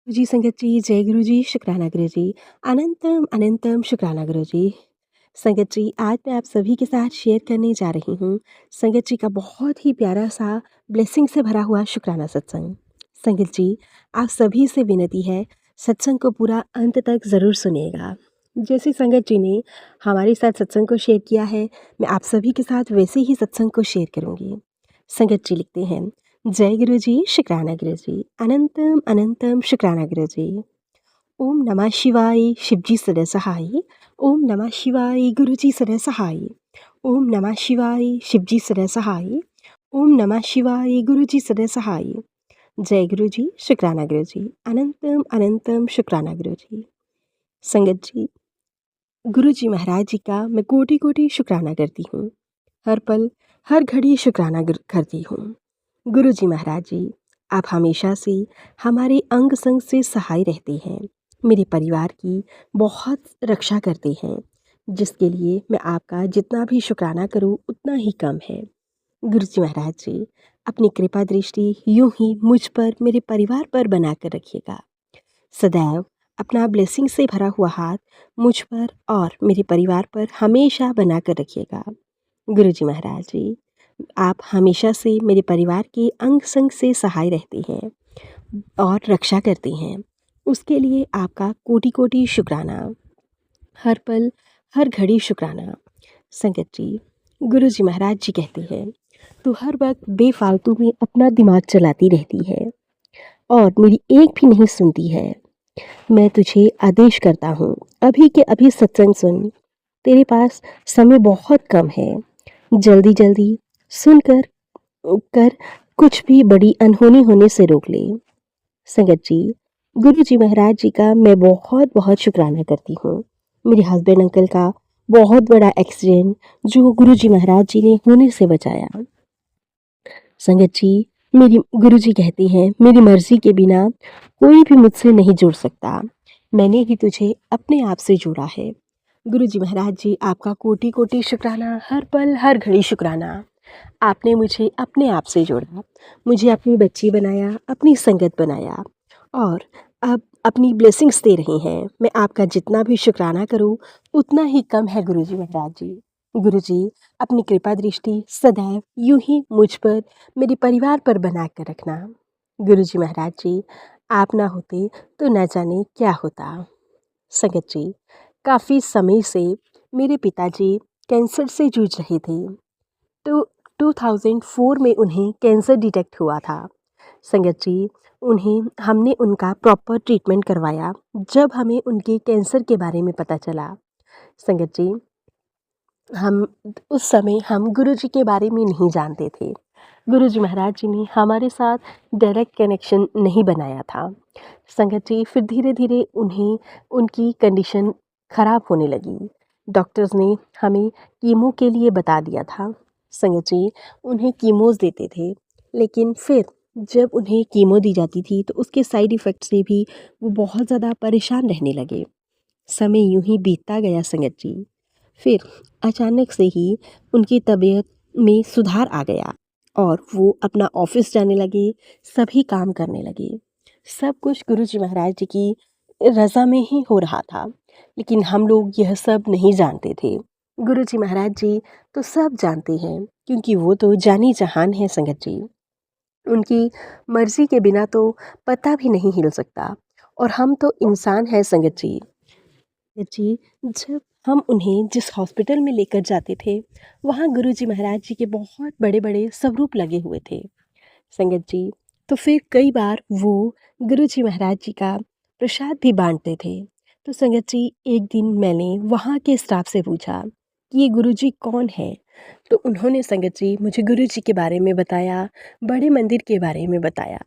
जी संगत जी, जय गुरु जी, शुक्राना गुरु जी, अनंतम अनंतम शुक्राना गुरु जी। संगत जी, आज मैं आप सभी के साथ शेयर करने जा रही हूँ संगत जी का बहुत ही प्यारा सा ब्लेसिंग से भरा हुआ शुक्राना सत्संग। संगत जी, आप सभी से विनती है, सत्संग को पूरा अंत तक ज़रूर सुनिएगा। जैसे संगत जी ने हमारे साथ सत्संग को शेयर किया है, मैं आप सभी के साथ वैसे ही सत्संग को शेयर करूँगी। संगत जी लिखते हैं, जय गुरु जी, शुक्राना गुरु जी, अनंतम अनंतम शुक्राना गुरु जी। ओम नमः शिवाय, शिवजी सदा सहाय। ओम नमः शिवाय, गुरु जी सदा सहाय। ओम नमः शिवाय, शिवजी सदा सहाय। ओम नमः शिवाय, गुरु जी सदा सहाय। जय गुरु जी, शुक्राना गुरु जी, अनंतम अनंतम शुक्राना गुरु जी। संगत जी, गुरु जी महाराज जी का मैं कोटि कोटि शुक्राना करती हूँ। हर पल हर घड़ी शुक्राना करती हूँ। गुरु जी महाराज जी, आप हमेशा से हमारे अंग संग से सहाय रहते हैं, मेरे परिवार की बहुत रक्षा करते हैं, जिसके लिए मैं आपका जितना भी शुक्राना करूं उतना ही कम है। गुरु जी महाराज जी, अपनी कृपा दृष्टि यूं ही मुझ पर, मेरे परिवार पर बनाकर रखिएगा। सदैव अपना ब्लेसिंग से भरा हुआ हाथ मुझ पर और मेरे परिवार पर हमेशा बनाकर रखिएगा। गुरु जी महाराज जी, आप हमेशा से मेरे परिवार के अंग संग से सहाय रहते हैं और रक्षा करते हैं, उसके लिए आपका कोटि कोटि शुक्राना। हर पल हर घड़ी शुक्राना। संगत जी, गुरु जी महाराज जी कहते हैं, तू हर वक्त बेफालतू में अपना दिमाग चलाती रहती है और मेरी एक भी नहीं सुनती है। मैं तुझे आदेश करता हूँ, अभी के अभी सत्संग सुन। तेरे पास समय बहुत कम है, जल्दी जल्दी सुनकर कर कुछ भी बड़ी अनहोनी होने से रोक ले। संगत जी, गुरु जी महाराज जी का मैं बहुत बहुत शुक्राना करती हूँ। मेरे हस्बैंड अंकल का बहुत बड़ा एक्सीडेंट जो गुरु जी महाराज जी ने होने से बचाया। संगत जी, मेरी गुरु जी कहती हैं, मेरी मर्जी के बिना कोई भी मुझसे नहीं जुड़ सकता, मैंने ही तुझे अपने आप से जोड़ा है। गुरु जी महाराज जी, आपका कोटि कोटि शुक्राना, हर पल हर घड़ी शुक्राना। आपने मुझे अपने आप से जोड़ा, मुझे अपनी बच्ची बनाया, अपनी संगत बनाया और अब अपनी ब्लेसिंग्स दे रही हैं। मैं आपका जितना भी शुक्राना करूं उतना ही कम है गुरु जी महाराज जी। गुरु जी, अपनी कृपा दृष्टि सदैव यूं ही मुझ पर, मेरे परिवार पर बना कर रखना। गुरु जी महाराज जी, आप ना होते तो न जाने क्या होता। संगत जी, काफ़ी समय से मेरे पिताजी कैंसर से जूझ रहे थे, तो 2004 में उन्हें कैंसर डिटेक्ट हुआ था। संगत जी, हमने उनका प्रॉपर ट्रीटमेंट करवाया। जब हमें उनके कैंसर के बारे में पता चला, संगत जी, हम उस समय हम गुरु जी के बारे में नहीं जानते थे। गुरु जी महाराज जी ने हमारे साथ डायरेक्ट कनेक्शन नहीं बनाया था। संगत जी, फिर धीरे धीरे उन्हें उनकी कंडीशन ख़राब होने लगी। डॉक्टर्स ने हमें कीमो के लिए बता दिया था। संगत जी, उन्हें कीमोज़ देते थे, लेकिन फिर जब उन्हें कीमो दी जाती थी तो उसके साइड इफ़ेक्ट से भी वो बहुत ज़्यादा परेशान रहने लगे। समय यूं ही बीतता गया संगत जी। फिर अचानक से ही उनकी तबीयत में सुधार आ गया और वो अपना ऑफिस जाने लगे, सभी काम करने लगे। सब कुछ गुरु जी महाराज जी की रज़ा में ही हो रहा था, लेकिन हम लोग यह सब नहीं जानते थे। गुरु जी महाराज जी तो सब जानते हैं, क्योंकि वो तो जानी जहान है संगत जी। उनकी मर्जी के बिना तो पता भी नहीं हिल सकता, और हम तो इंसान हैं संगत जी। जी, जब हम उन्हें जिस हॉस्पिटल में लेकर जाते थे, वहाँ गुरु जी महाराज जी के बहुत बड़े बड़े स्वरूप लगे हुए थे संगत जी। तो फिर कई बार वो गुरु जी महाराज जी का प्रसाद भी बांटते थे। तो संगत जी, एक दिन मैंने वहाँ के स्टाफ से पूछा कि ये गुरु जी कौन है। तो उन्होंने संगत जी मुझे गुरु जी के बारे में बताया, बड़े मंदिर के बारे में बताया।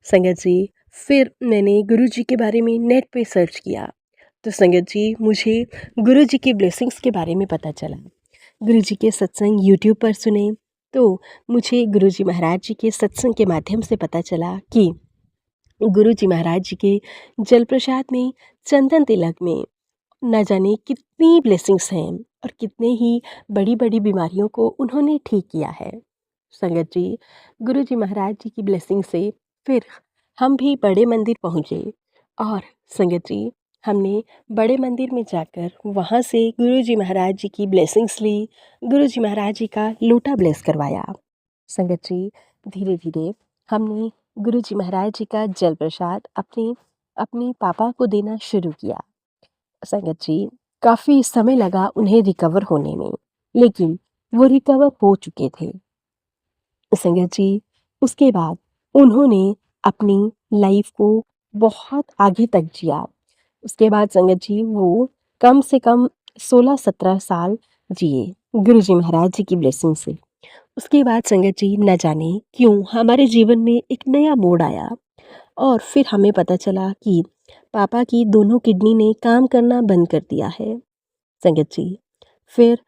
संगत जी, फिर मैंने गुरु जी के बारे में नेट पे सर्च किया, तो संगत जी, मुझे गुरु जी की ब्लेसिंग्स के बारे में पता चला। गुरु जी के सत्संग यूट्यूब पर सुने, तो मुझे गुरु जी महाराज जी के सत्संग के माध्यम से पता चला कि गुरु जी महाराज जी के जल प्रसाद में, चंदन तिलक में न जाने कितनी ब्लेसिंग्स हैं और कितने ही बड़ी बड़ी बीमारियों को उन्होंने ठीक किया है। संगत जी, गुरु जी महाराज जी की ब्लेसिंग से फिर हम भी बड़े मंदिर पहुँचे। और संगत जी, हमने बड़े मंदिर में जाकर वहाँ से गुरुजी महाराज जी की ब्लेसिंग्स ली, गुरुजी महाराज जी का लोटा ब्लेस करवाया। संगत जी, धीरे-धीरे हमने गुरुजी महाराज जी का जल प्रसाद अपने अपने पापा को देना शुरू किया। संगत जी, काफ़ी समय लगा उन्हें रिकवर होने में, लेकिन वो रिकवर हो चुके थे। संगत जी, उसके बाद उन्होंने अपनी लाइफ को बहुत आगे तक जिया। उसके बाद संगत जी वो कम से कम 16-17 साल जिए गुरुजी महाराज जी की ब्लेसिंग से। उसके बाद संगत जी न जाने क्यों हमारे जीवन में एक नया मोड़ आया और फिर हमें पता चला कि पापा की दोनों किडनी ने काम करना बंद कर दिया है। संगत जी, फिर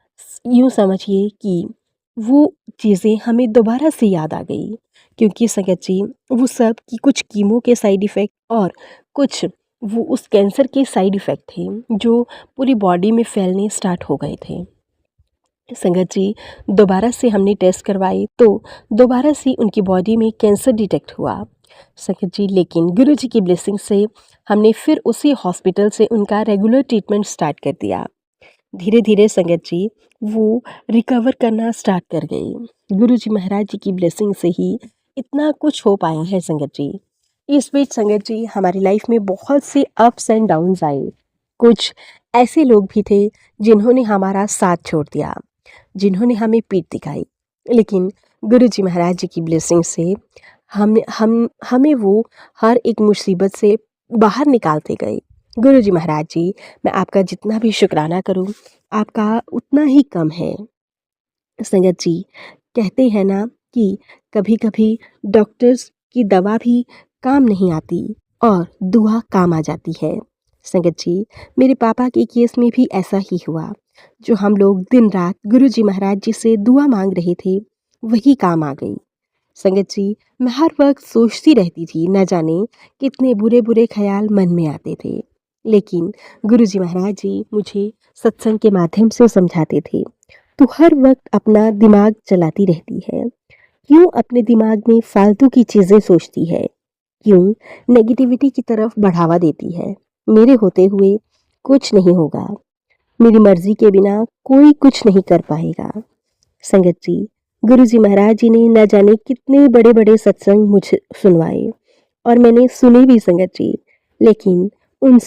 यूँ समझिए कि वो चीज़ें हमें दोबारा से याद आ गई, क्योंकि संगत जी वो सब कि कुछ कीमो के साइड इफ़ेक्ट और कुछ वो उस कैंसर के साइड इफ़ेक्ट थे जो पूरी बॉडी में फैलने स्टार्ट हो गए थे। संगत जी, दोबारा से हमने टेस्ट करवाए तो दोबारा से उनकी बॉडी में कैंसर डिटेक्ट हुआ। संगत जी, लेकिन गुरुजी की ब्लेसिंग से हमने फिर उसी हॉस्पिटल से उनका रेगुलर ट्रीटमेंट स्टार्ट कर दिया। धीरे धीरे संगत जी वो रिकवर करना स्टार्ट कर गई। गुरुजी महाराज जी की ब्लेसिंग से ही इतना कुछ हो पाया है संगत जी। इस बीच संगत जी हमारी लाइफ में बहुत से अप्स एंड डाउन्स आए। कुछ ऐसे लोग भी थे जिन्होंने हमारा साथ छोड़ दिया, जिन्होंने हमें पीठ दिखाई, लेकिन गुरुजी महाराज जी की ब्लेसिंग से हमें वो हर एक मुसीबत से बाहर निकालते गए। गुरुजी महाराज जी, मैं आपका जितना भी शुक्राना करूं, आपका उतना ही कम है। संगत जी, कहते हैं ना कि कभी-कभी डॉक्टर्स की दवा भी काम नहीं आती और दुआ काम आ जाती है। संगत जी, मेरे पापा के केस में भी ऐसा ही हुआ। जो हम लोग दिन-रात गुरुजी महाराज जी से दुआ मांग रहे थे, वही काम आ गई। संगत जी, मैं हर वक्त सोचती रहती थी, न जाने कितने बुरे-बुरे ख्याल मन में आते थे। लेकिन गुरुजी महाराज जी मुझे सत्संग के माध्यम से समझाते थे, तू हर वक्त अपना दिमाग चलाती रहती है, क्यों अपने दिमाग में फालतू की चीज़ें सोचती है, क्यों नेगेटिविटी की तरफ बढ़ावा देती है। मेरे होते हुए कुछ नहीं होगा, मेरी मर्जी के बिना कोई कुछ नहीं कर पाएगा। संगत जी, गुरुजी महाराज जी ने न जाने कितने बड़े-बड़े सत्संग मुझे सुनवाए और मैंने सुने भी संगत जी, लेकिन उन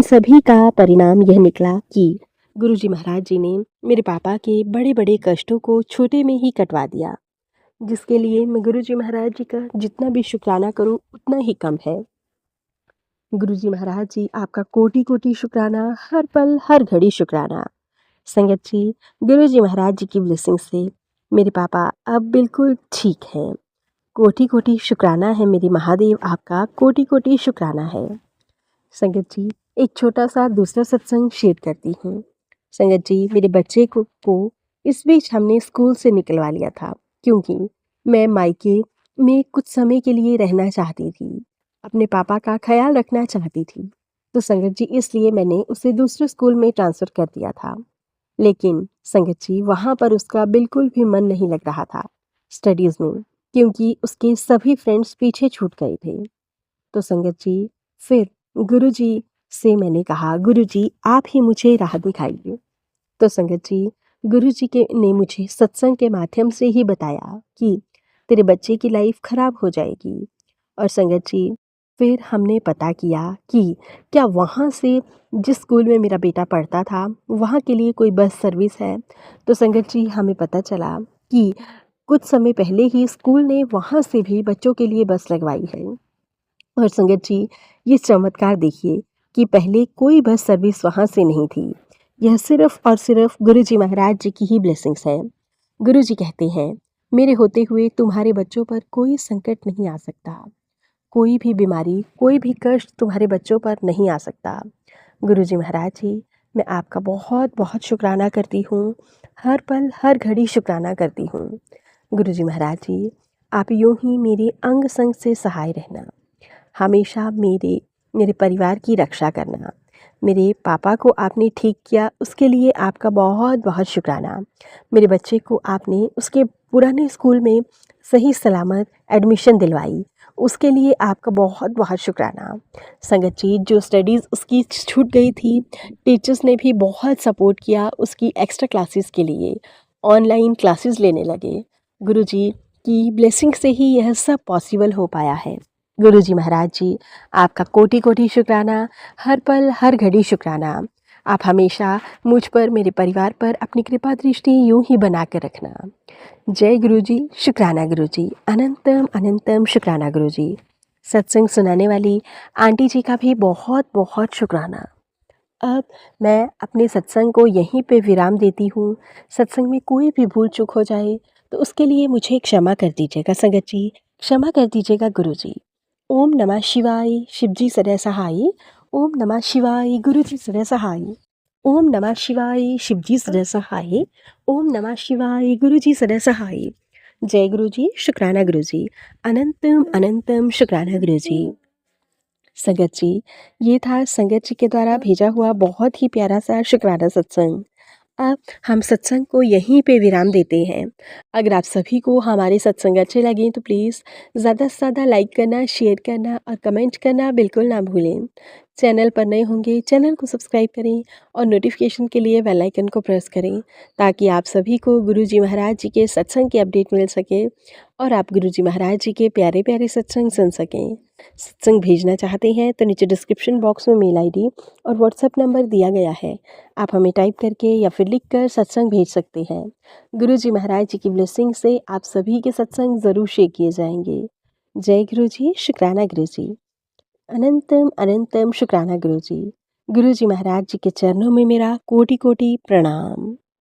सभी का परिणाम यह निकला कि गुरुजी महाराज जी ने मेरे पापा के बड़े-बड़े कष्टों को छोटे में ही कटवा दिया, जिसके लिए मैं गुरुजी महाराज जी का जितना भी शुक्राना करूं उतना ही कम है। गुरुजी महाराज जी, आपका कोटि-कोटि शुक्राना, हर पल हर घड़ी शुक्राना। संगत जी, गुरुजी महाराज जी की ब्लेसिंग से मेरे पापा अब बिल्कुल ठीक हैं। कोटि-कोटि शुक्राना है मेरे महादेव, आपका कोटि-कोटि शुक्राना है। संगत जी, एक छोटा-सा दूसरा सत्संग शेयर करती हूँ। संगत जी, मेरे बच्चे को इस बीच हमने स्कूल से निकलवा लिया था, क्योंकि मैं मायके में कुछ समय के लिए रहना चाहती थी, अपने पापा का ख़्याल रखना चाहती थी। तो संगत जी, इसलिए मैंने उसे दूसरे स्कूल में ट्रांसफ़र कर दिया था। लेकिन संगत जी, वहाँ पर उसका बिल्कुल भी मन नहीं लग रहा था स्टडीज़ में, क्योंकि उसके सभी फ्रेंड्स पीछे छूट गए थे। तो संगत जी, फिर गुरुजी से मैंने कहा, गुरुजी आप ही मुझे राह दिखाइए। तो संगत जी, गुरुजी के ने मुझे सत्संग के माध्यम से ही बताया कि तेरे बच्चे की लाइफ खराब हो जाएगी। और संगत जी, फिर हमने पता किया कि क्या वहाँ से जिस स्कूल में मेरा बेटा पढ़ता था, वहाँ के लिए कोई बस सर्विस है। तो संगत जी, हमें पता चला कि कुछ समय पहले ही स्कूल ने वहाँ से भी बच्चों के लिए बस लगवाई है। और संगत जी, ये चमत्कार देखिए कि पहले कोई बस सर्विस वहाँ से नहीं थी। यह सिर्फ़ और सिर्फ़ गुरुजी महाराज जी की ही ब्लेसिंग्स है। गुरुजी कहते हैं, मेरे होते हुए तुम्हारे बच्चों पर कोई संकट नहीं आ सकता, कोई भी बीमारी, कोई भी कष्ट तुम्हारे बच्चों पर नहीं आ सकता। गुरुजी महाराज जी, मैं आपका बहुत-बहुत शुक्राना करती हूँ, हर पल हर घड़ी शुक्राना करती हूँ। गुरुजी महाराज जी, आप यूँ ही मेरे अंग-संग से सहाय रहना। हमेशा मेरे परिवार की रक्षा करना। मेरे पापा को आपने ठीक किया, उसके लिए आपका बहुत-बहुत शुक्राना। मेरे बच्चे को आपने उसके पुराने स्कूल में सही सलामत एडमिशन दिलवाई, उसके लिए आपका बहुत बहुत शुक्राना। संगत जी, जो स्टडीज़ उसकी छूट गई थी, टीचर्स ने भी बहुत सपोर्ट किया उसकी एक्स्ट्रा क्लासेस के लिए, ऑनलाइन क्लासेस लेने लगे। गुरुजी की ब्लेसिंग से ही यह सब पॉसिबल हो पाया है। गुरुजी महाराज जी, आपका कोटि कोटि शुक्राना, हर पल हर घड़ी शुक्राना। आप हमेशा मुझ पर, मेरे परिवार पर अपनी कृपा दृष्टि यूं ही बना कर रखना। जय गुरुजी, शुक्राना गुरुजी, अनंतम अनंतम शुक्राना गुरुजी। सत्संग सुनाने वाली आंटी जी का भी बहुत बहुत शुक्राना। अब मैं अपने सत्संग को यहीं पे विराम देती हूँ। सत्संग में कोई भी भूल चूक हो जाए तो उसके लिए मुझे क्षमा कर दीजिएगा संगत जी, क्षमा कर दीजिएगा गुरुजी। ओम नमः शिवाय, शिवजी सदा सहाय। ओम नमः शिवाय, गुरुजी सदा सहाय। ओम नमः शिवाय, शिवजी सदा सहाय। ओम नमः शिवाय, गुरुजी सदा सहाय। जय गुरुजी, शुक्राना गुरुजी, अनंतम अनंतम शुक्राना गुरुजी। संगत जी, ये था संगत जी के द्वारा भेजा हुआ बहुत ही प्यारा सा शुक्राना सत्संग। अब हम सत्संग को यहीं पे विराम देते हैं। अगर आप सभी को हमारे सत्संग अच्छे लगें तो प्लीज़ ज़्यादा से ज़्यादा लाइक करना, शेयर करना और कमेंट करना बिल्कुल ना भूलें। चैनल पर नए होंगे, चैनल को सब्सक्राइब करें और नोटिफिकेशन के लिए बेल आइकन को प्रेस करें, ताकि आप सभी को गुरुजी महाराज जी के सत्संग की अपडेट मिल सके और आप गुरुजी महाराज जी के प्यारे प्यारे सत्संग सुन सकें। सत्संग भेजना चाहते हैं तो नीचे डिस्क्रिप्शन बॉक्स में मेल आईडी और व्हाट्सएप नंबर दिया गया है। आप हमें टाइप करके या फिर लिख कर सत्संग भेज सकते हैं। गुरुजी महाराज जी की ब्लेसिंग से आप सभी के सत्संग ज़रूर शेयर किए जाएंगे। जय गुरुजी, शुक्राना गुरुजी, अनंतम अनंतम शुक्राना गुरुजी। गुरुजी महाराज जी के चरणों में मेरा कोटि कोटि प्रणाम।